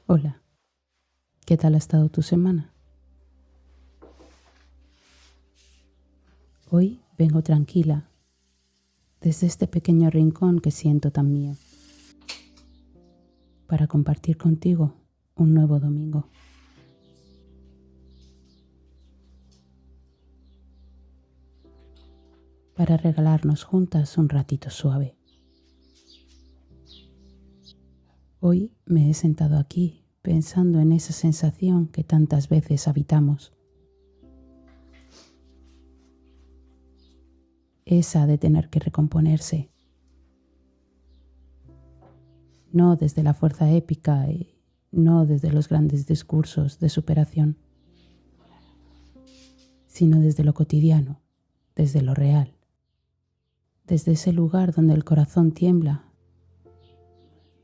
Hola, ¿qué tal ha estado tu semana? Hoy vengo tranquila, desde este pequeño rincón que siento tan mío, para compartir contigo un nuevo domingo. Para regalarnos juntas un ratito suave. Hoy me he sentado aquí pensando en esa sensación que tantas veces habitamos. Esa de tener que recomponerse. No desde la fuerza épica y no desde los grandes discursos de superación, sino desde lo cotidiano, desde lo real. Desde ese lugar donde el corazón tiembla,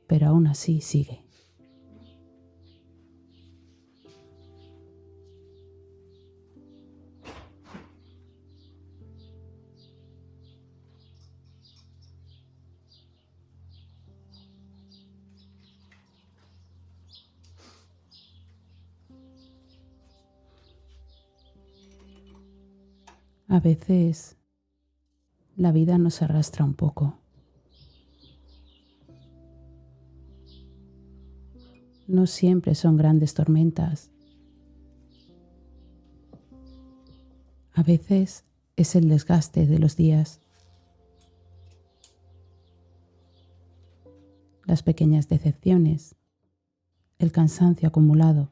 pero aún así sigue. A veces la vida nos arrastra un poco. No siempre son grandes tormentas. A veces es el desgaste de los días, las pequeñas decepciones, el cansancio acumulado,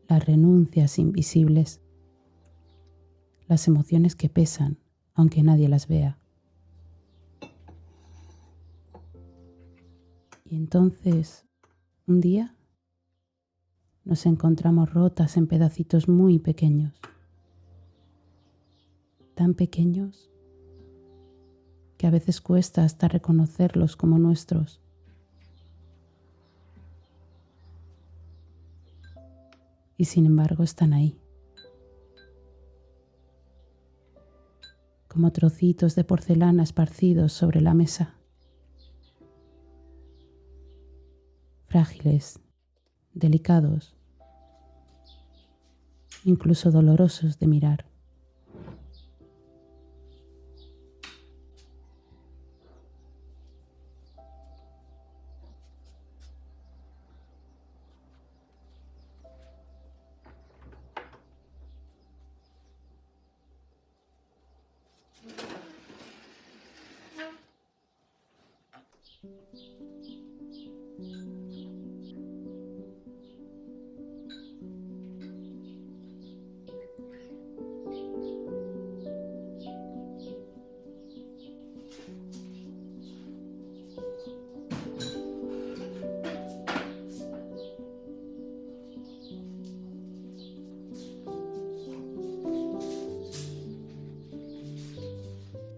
las renuncias invisibles, las emociones que pesan aunque nadie las vea. Y entonces, un día, nos encontramos rotas en pedacitos muy pequeños, tan pequeños que a veces cuesta hasta reconocerlos como nuestros. Y sin embargo están ahí, como trocitos de porcelana esparcidos sobre la mesa, frágiles, delicados, incluso dolorosos de mirar.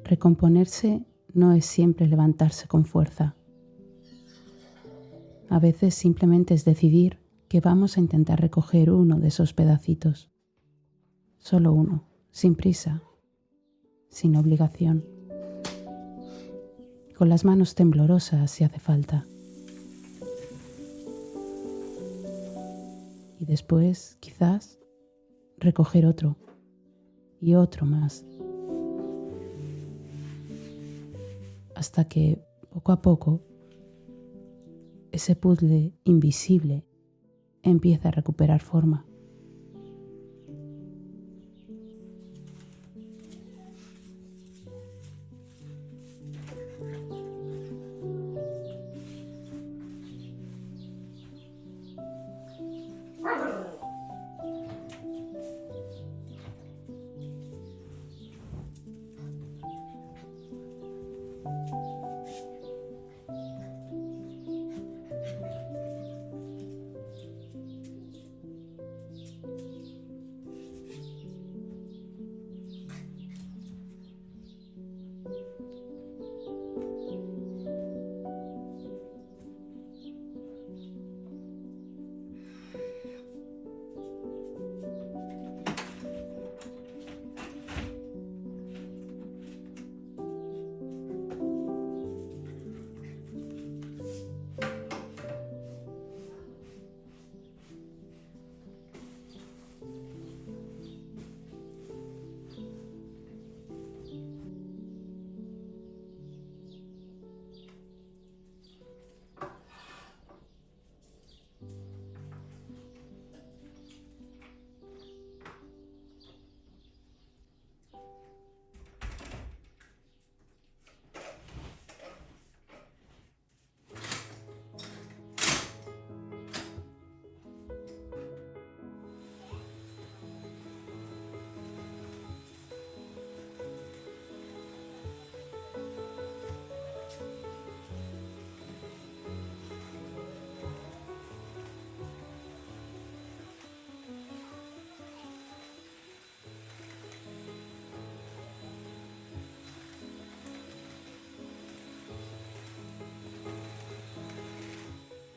Recomponerse no es siempre levantarse con fuerza. A veces simplemente es decidir que vamos a intentar recoger uno de esos pedacitos. Solo uno, sin prisa, sin obligación. Con las manos temblorosas si hace falta. Y después, quizás, recoger otro y otro más. Hasta que, poco a poco, ese puzzle invisible empieza a recuperar forma.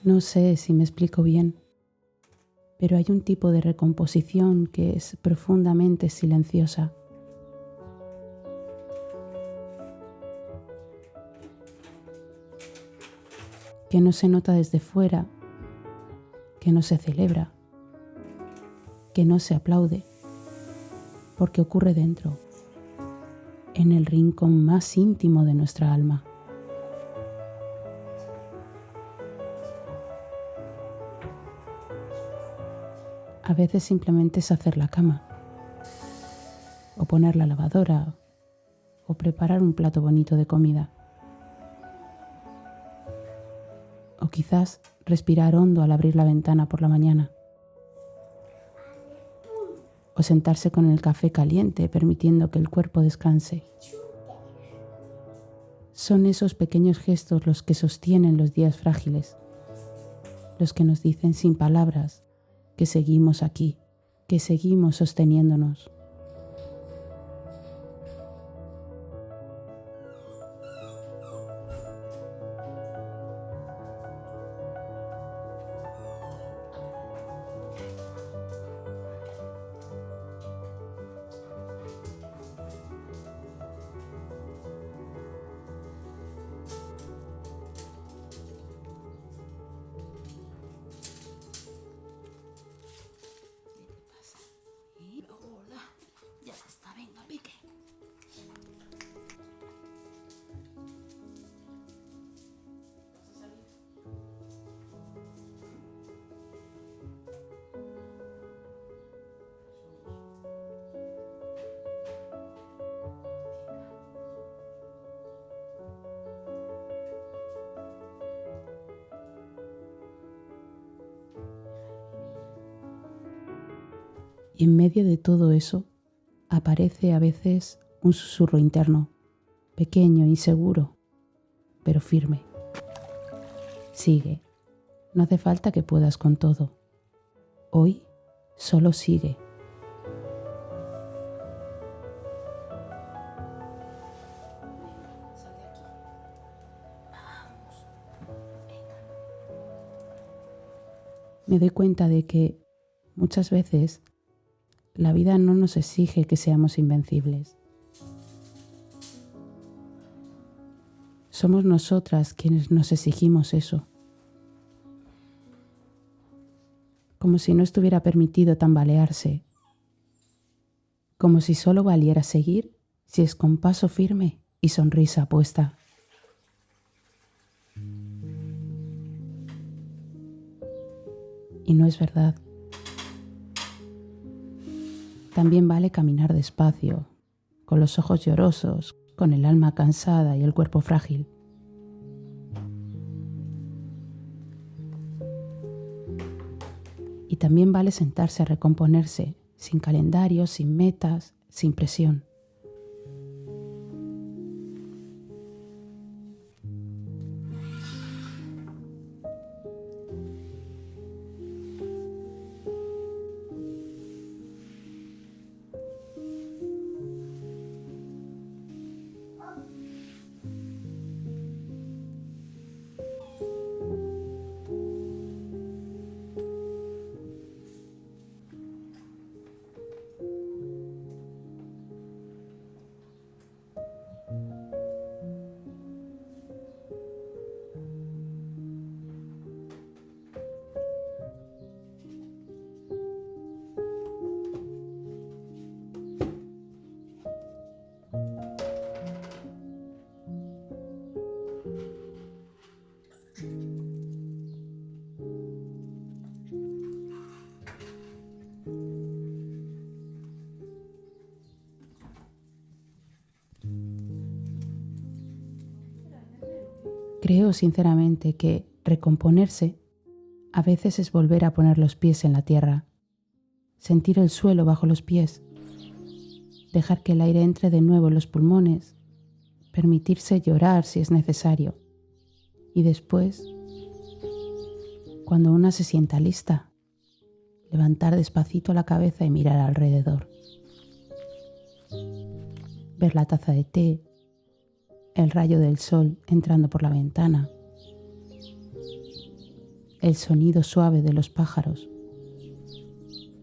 No sé si me explico bien, pero hay un tipo de recomposición que es profundamente silenciosa. Que no se nota desde fuera, que no se celebra, que no se aplaude, porque ocurre dentro, en el rincón más íntimo de nuestra alma. A veces simplemente es hacer la cama, o poner la lavadora, o preparar un plato bonito de comida. O quizás respirar hondo al abrir la ventana por la mañana. O sentarse con el café caliente permitiendo que el cuerpo descanse. Son esos pequeños gestos los que sostienen los días frágiles, los que nos dicen sin palabras que seguimos aquí, que seguimos sosteniéndonos. Ya está, venga, pique. Y en medio de todo eso aparece a veces un susurro interno, pequeño, inseguro, pero firme. Sigue, no hace falta que puedas con todo. Hoy solo sigue. Me doy cuenta de que muchas veces la vida no nos exige que seamos invencibles. Somos nosotras quienes nos exigimos eso. Como si no estuviera permitido tambalearse. Como si solo valiera seguir si es con paso firme y sonrisa puesta. Y no es verdad. También vale caminar despacio, con los ojos llorosos, con el alma cansada y el cuerpo frágil. Y también vale sentarse a recomponerse, sin calendario, sin metas, sin presión. Creo sinceramente que recomponerse a veces es volver a poner los pies en la tierra, sentir el suelo bajo los pies, dejar que el aire entre de nuevo en los pulmones, permitirse llorar si es necesario y después, cuando una se sienta lista, levantar despacito la cabeza y mirar alrededor. Ver la taza de té, el rayo del sol entrando por la ventana, el sonido suave de los pájaros,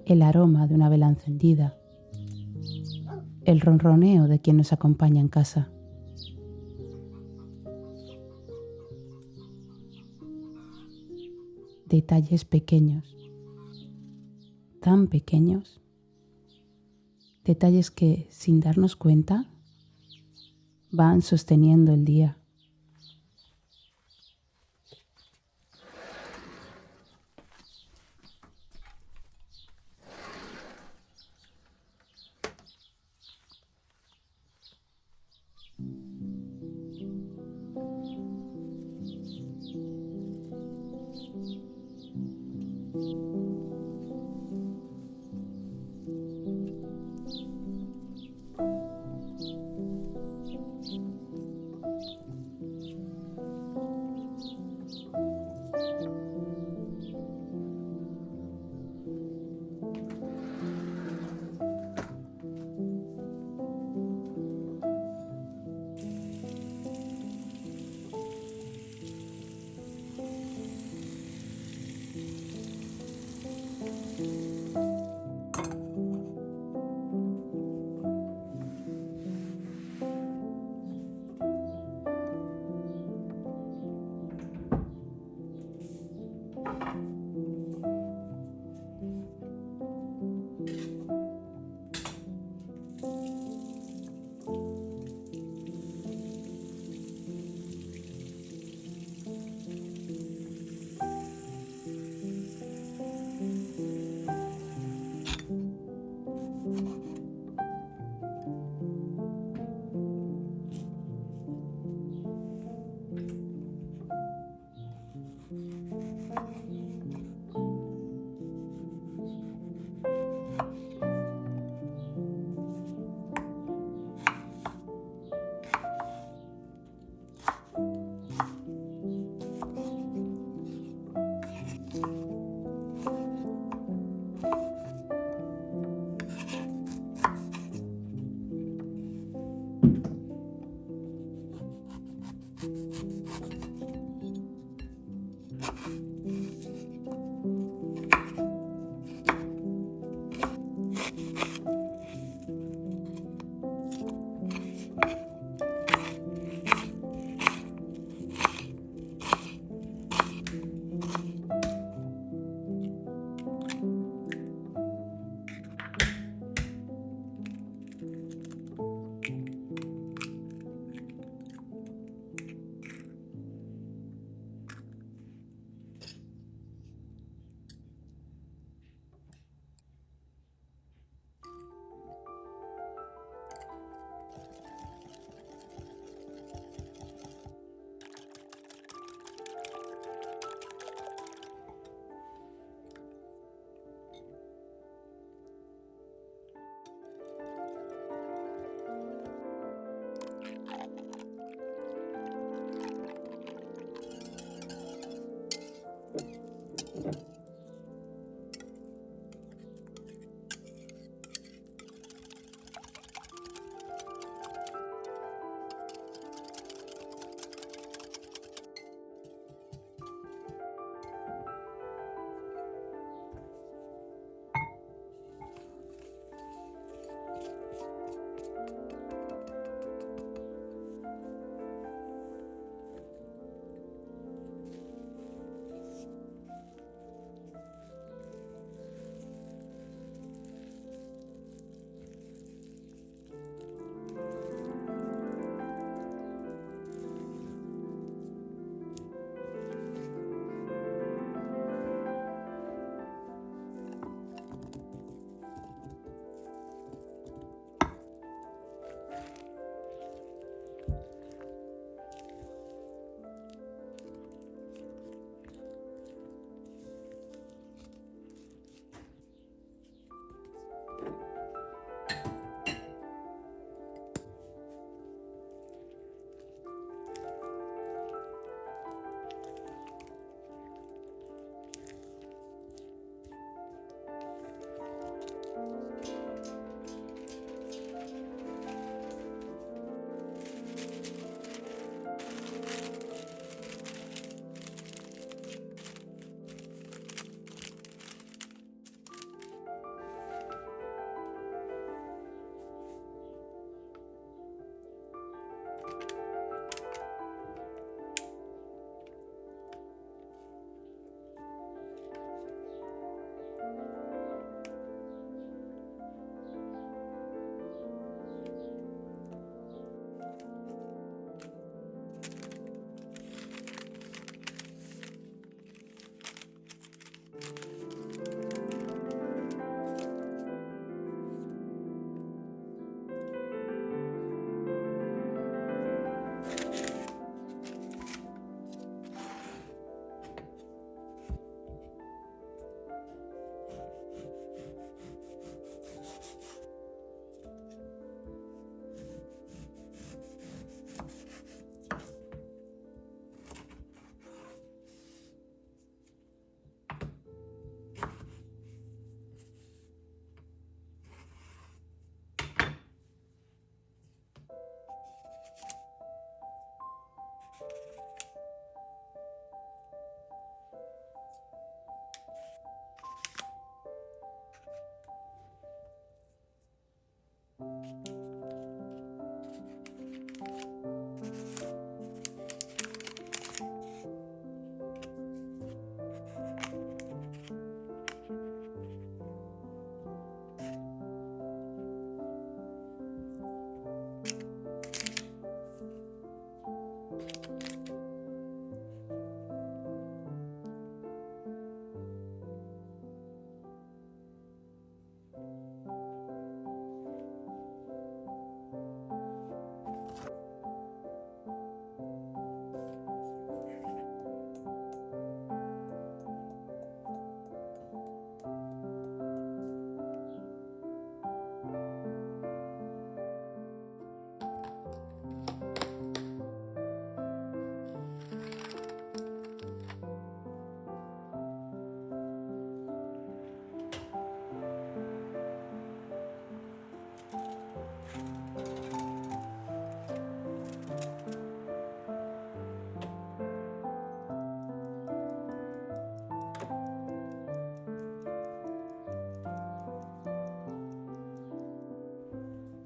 el aroma de una vela encendida, el ronroneo de quien nos acompaña en casa. Detalles pequeños, tan pequeños, detalles que, sin darnos cuenta, van sosteniendo el día.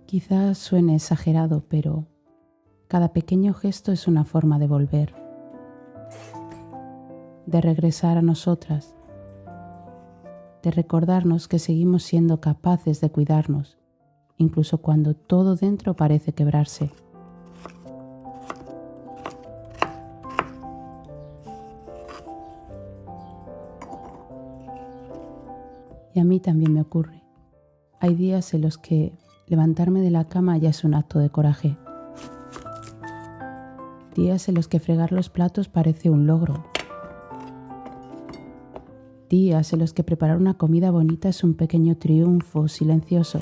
Quizás suene exagerado, pero cada pequeño gesto es una forma de volver, de regresar a nosotras, de recordarnos que seguimos siendo capaces de cuidarnos, incluso cuando todo dentro parece quebrarse. Y a mí también me ocurre. Hay días en los que levantarme de la cama ya es un acto de coraje. Días en los que fregar los platos parece un logro. Días en los que preparar una comida bonita es un pequeño triunfo silencioso.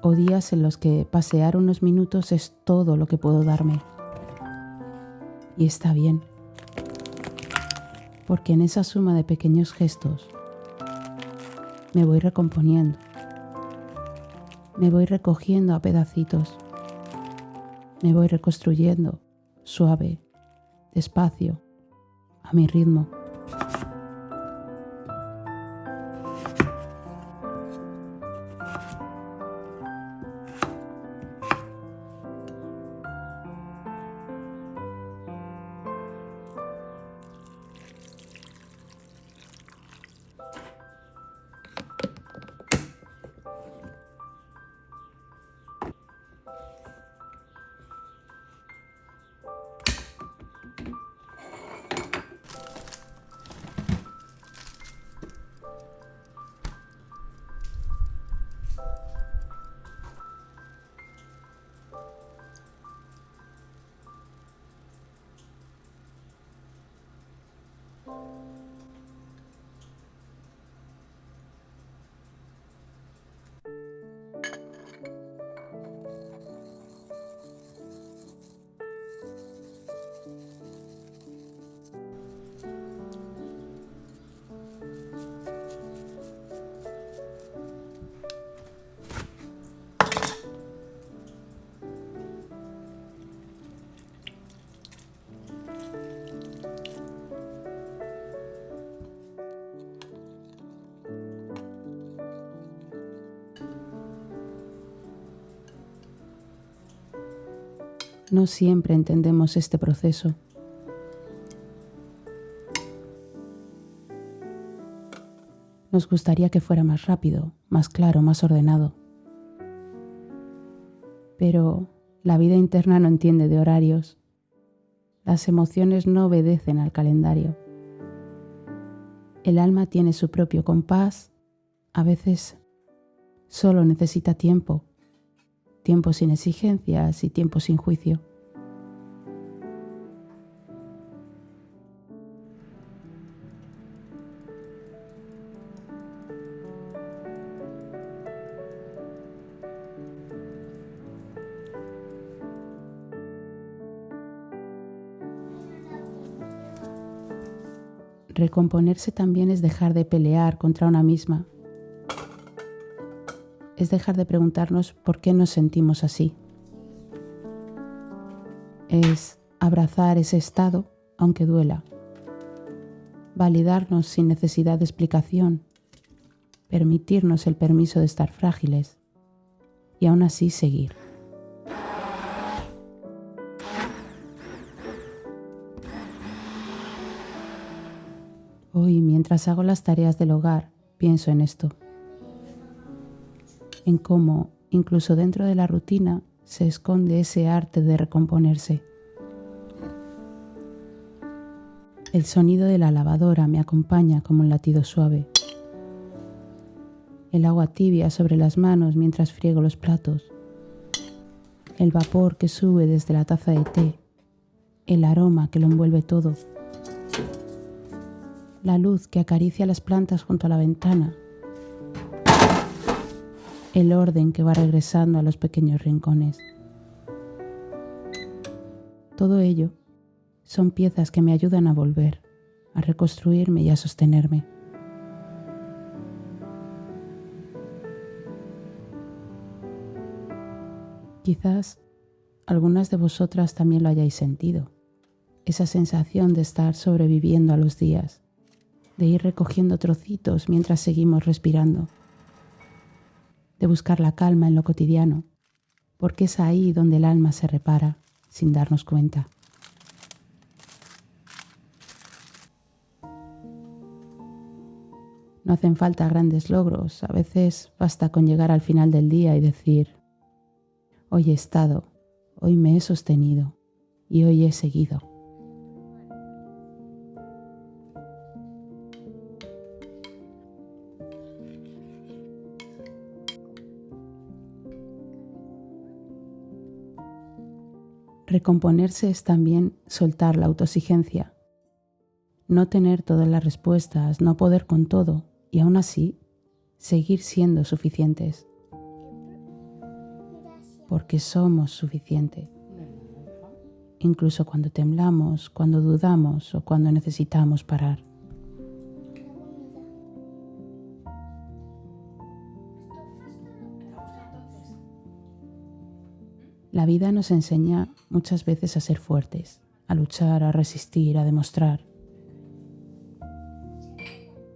O días en los que pasear unos minutos es todo lo que puedo darme. Y está bien, porque en esa suma de pequeños gestos me voy recomponiendo, me voy recogiendo a pedacitos, me voy reconstruyendo suave, despacio, a mi ritmo. No siempre entendemos este proceso. Nos gustaría que fuera más rápido, más claro, más ordenado. Pero la vida interna no entiende de horarios. Las emociones no obedecen al calendario. El alma tiene su propio compás. A veces solo necesita tiempo. Tiempo sin exigencias y tiempo sin juicio. Recomponerse también es dejar de pelear contra una misma. Es dejar de preguntarnos por qué nos sentimos así. Es abrazar ese estado, aunque duela. Validarnos sin necesidad de explicación. Permitirnos el permiso de estar frágiles. Y aún así seguir. Hoy, mientras hago las tareas del hogar, pienso en esto. En cómo, incluso dentro de la rutina, se esconde ese arte de recomponerse. El sonido de la lavadora me acompaña como un latido suave. El agua tibia sobre las manos mientras friego los platos. El vapor que sube desde la taza de té. El aroma que lo envuelve todo. La luz que acaricia las plantas junto a la ventana. El orden que va regresando a los pequeños rincones. Todo ello son piezas que me ayudan a volver, a reconstruirme y a sostenerme. Quizás algunas de vosotras también lo hayáis sentido, esa sensación de estar sobreviviendo a los días, de ir recogiendo trocitos mientras seguimos respirando, de buscar la calma en lo cotidiano, porque es ahí donde el alma se repara sin darnos cuenta. No hacen falta grandes logros, a veces basta con llegar al final del día y decir: hoy he estado, hoy me he sostenido y hoy he seguido. Recomponerse es también soltar la autoexigencia, no tener todas las respuestas, no poder con todo y aún así seguir siendo suficientes, porque somos suficientes, incluso cuando temblamos, cuando dudamos o cuando necesitamos parar. La vida nos enseña muchas veces a ser fuertes, a luchar, a resistir, a demostrar.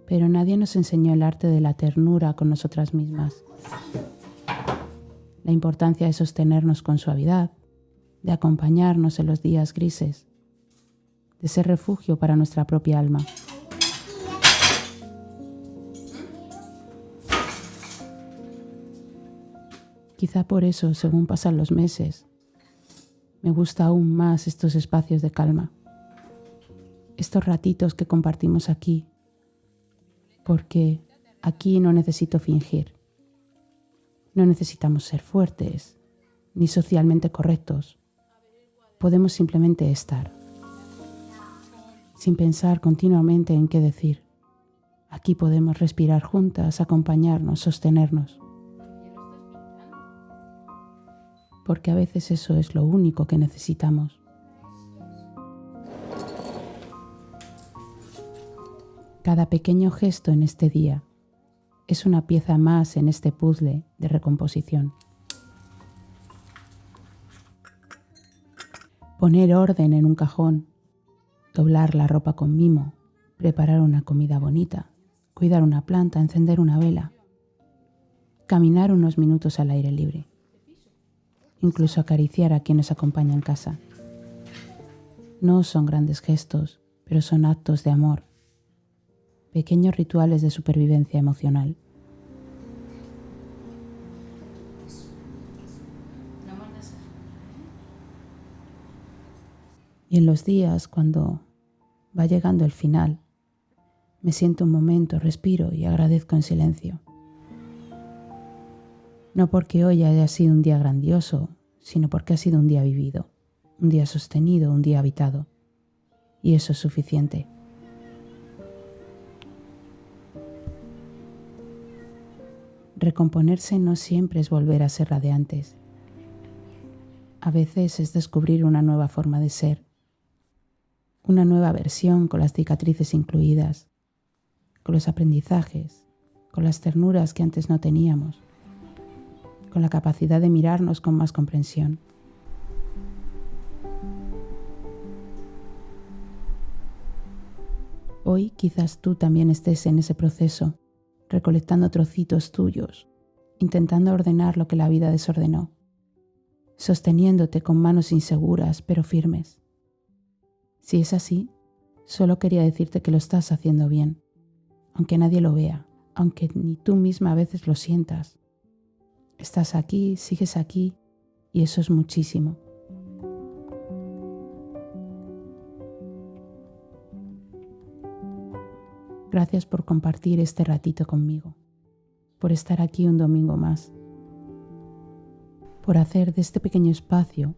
Pero nadie nos enseñó el arte de la ternura con nosotras mismas. La importancia de sostenernos con suavidad, de acompañarnos en los días grises, de ser refugio para nuestra propia alma. Quizá por eso, según pasan los meses, me gusta aún más estos espacios de calma, estos ratitos que compartimos aquí, porque aquí no necesito fingir, no necesitamos ser fuertes ni socialmente correctos, podemos simplemente estar, sin pensar continuamente en qué decir. Aquí podemos respirar juntas, acompañarnos, sostenernos. Porque a veces eso es lo único que necesitamos. Cada pequeño gesto en este día es una pieza más en este puzzle de recomposición. Poner orden en un cajón, doblar la ropa con mimo, preparar una comida bonita, cuidar una planta, encender una vela, caminar unos minutos al aire libre. Incluso acariciar a quien nos acompaña en casa. No son grandes gestos, pero son actos de amor, pequeños rituales de supervivencia emocional. Y en los días cuando va llegando el final, me siento un momento, respiro y agradezco en silencio. No porque hoy haya sido un día grandioso, sino porque ha sido un día vivido, un día sostenido, un día habitado. Y eso es suficiente. Recomponerse no siempre es volver a ser radiantes. A veces es descubrir una nueva forma de ser, una nueva versión con las cicatrices incluidas, con los aprendizajes, con las ternuras que antes no teníamos, con la capacidad de mirarnos con más comprensión. Hoy quizás tú también estés en ese proceso, recolectando trocitos tuyos, intentando ordenar lo que la vida desordenó, sosteniéndote con manos inseguras pero firmes. Si es así, solo quería decirte que lo estás haciendo bien, aunque nadie lo vea, aunque ni tú misma a veces lo sientas. Estás aquí, sigues aquí, y eso es muchísimo. Gracias por compartir este ratito conmigo, por estar aquí un domingo más, por hacer de este pequeño espacio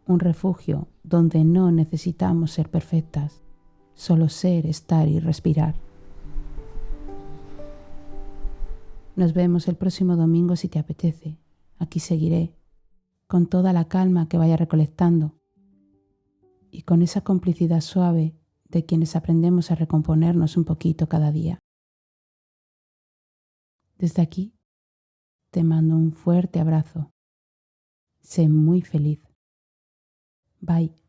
un refugio donde no necesitamos ser perfectas, solo ser, estar y respirar. Nos vemos el próximo domingo si te apetece. Aquí seguiré, con toda la calma que vaya recolectando y con esa complicidad suave de quienes aprendemos a recomponernos un poquito cada día. Desde aquí, te mando un fuerte abrazo. Sé muy feliz. Bye.